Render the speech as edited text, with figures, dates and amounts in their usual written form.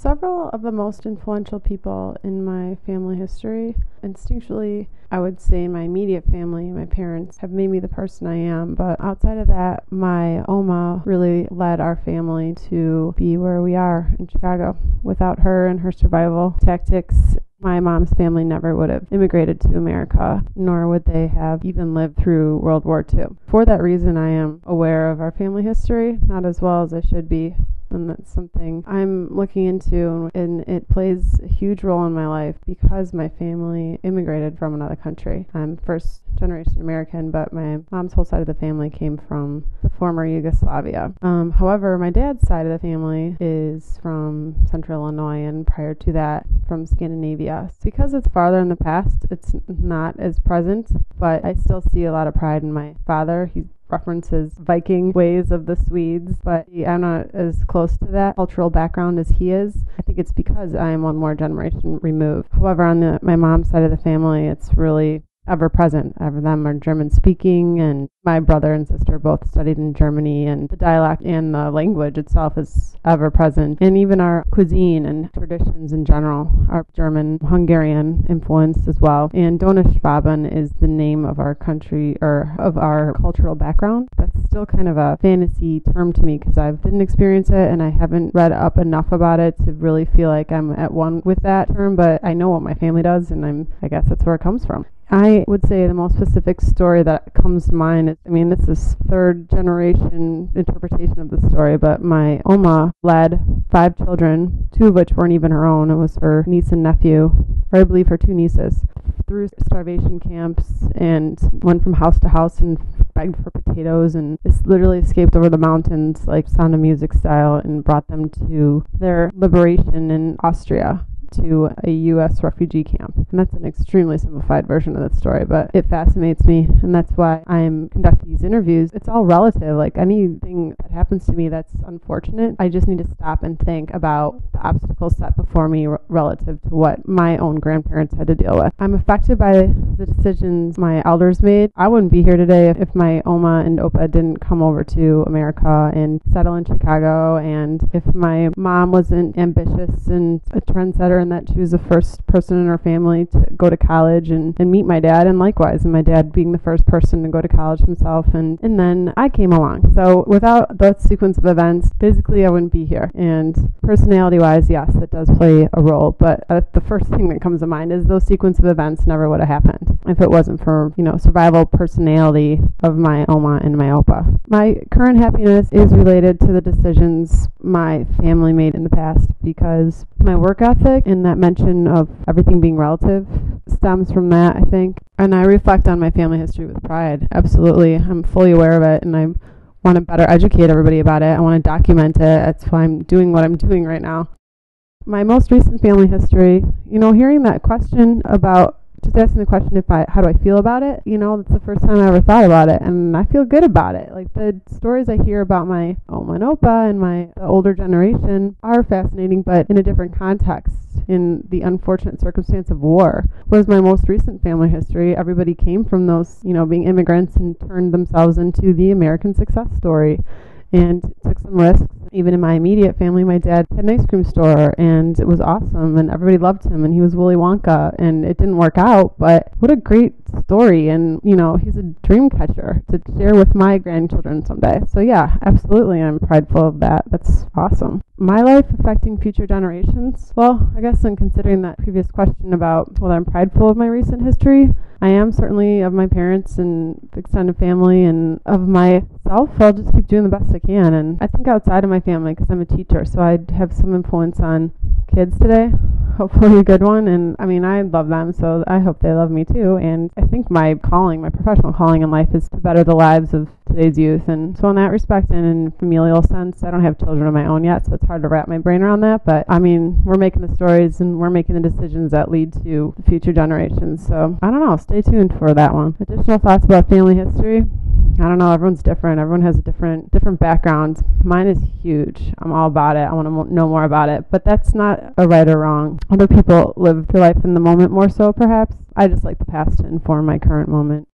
Several of the most influential people in my family history, instinctually, I would say my immediate family, my parents, have made me the person I am. But outside of that, my Oma really led our family to be where we are in Chicago. Without her and her survival tactics, my mom's family never would have immigrated to America, nor would they have even lived through World War II. For that reason, I am aware of our family history, not as well as I should be. And that's something I'm looking into, and it plays a huge role in my life because my family immigrated from another country. I'm first generation American, but my mom's whole side of the family came from the former Yugoslavia. However, my dad's side of the family is from Central Illinois, and prior to that, from Scandinavia. Because it's farther in the past, it's not as present, but I still see a lot of pride in my father. He references Viking ways of the Swedes, but I'm not as close to that cultural background as he is. I think it's because I am one more generation removed. However, on my mom's side of the family, it's really ever present. Ever them are German speaking, and my brother and sister both studied in Germany, and the dialect and the language itself is ever present. And even our cuisine and traditions in general are German, Hungarian influenced as well. And Donauschwaben is the name of our country, or of our cultural background. That's still kind of a fantasy term to me because I didn't experience it and I haven't read up enough about it to really feel like I'm at one with that term, but I know what my family does, and I guess that's where it comes from. I would say the most specific story that comes to mind is, this is third generation interpretation of the story, but my Oma led 5 children, 2 of which weren't even her own. It was her niece and nephew, or I believe her 2 nieces, through starvation camps and went from house to house and begged for potatoes, and literally escaped over the mountains like Sound of Music style and brought them to their liberation in Austria, to a U.S. refugee camp. And that's an extremely simplified version of that story, but it fascinates me, and that's why I'm conducting these interviews. It's all relative. Like anything that happens to me that's unfortunate, I just need to stop and think about the obstacles set before me relative to what my own grandparents had to deal with. I'm affected by the decisions my elders made. I wouldn't be here today if my Oma and Opa didn't come over to America and settle in Chicago, and if my mom wasn't ambitious and a trendsetter, and that she was the first person in her family to go to college and meet my dad, and likewise, and my dad being the first person to go to college himself, and then I came along. So without that sequence of events, physically I wouldn't be here. And personality-wise, yes, it does play a role, but the first thing that comes to mind is those sequence of events never would have happened if it wasn't for, survival personality of my Oma and my Opa. My current happiness is related to the decisions my family made in the past, because my work ethic and that mention of everything being relative stems from that, I think. And I reflect on my family history with pride. Absolutely. I'm fully aware of it, and I want to better educate everybody about it. I want to document it. That's why I'm doing what I'm doing right now. My most recent family history, hearing that question about just asking the question how do I feel about it? That's the first time I ever thought about it, and I feel good about it. Like the stories I hear about my Oma and Opa and the older generation are fascinating, but in a different context, in the unfortunate circumstance of war. Whereas my most recent family history, everybody came from those, being immigrants and turned themselves into the American success story and took some risks. Even in my immediate family, my dad had an ice cream store, and it was awesome, and everybody loved him, and he was Willy Wonka, and it didn't work out, but what a great story, and, he's a dream catcher to share with my grandchildren someday. So yeah, absolutely, I'm prideful of that. That's awesome. My life affecting future generations? Well, I guess in considering that previous question about whether I'm prideful of my recent history, I am certainly of my parents and extended family, and of myself. I'll just keep doing the best I can. And I think outside of my family, because I'm a teacher, so I'd have some influence on kids today, hopefully a good one. And I love them, so I hope they love me too. And I think my professional calling in life is to better the lives of today's youth. And so in that respect, and in familial sense, I don't have children of my own yet, so it's hard to wrap my brain around that. But we're making the stories and we're making the decisions that lead to the future generations. So I don't know, stay tuned for that one. Additional thoughts about family history? I don't know, everyone's different. Everyone has a different background. Mine is huge. I'm all about it. I want to know more about it. But that's not a right or wrong. Other people live their life in the moment more so, perhaps. I just like the past to inform my current moment.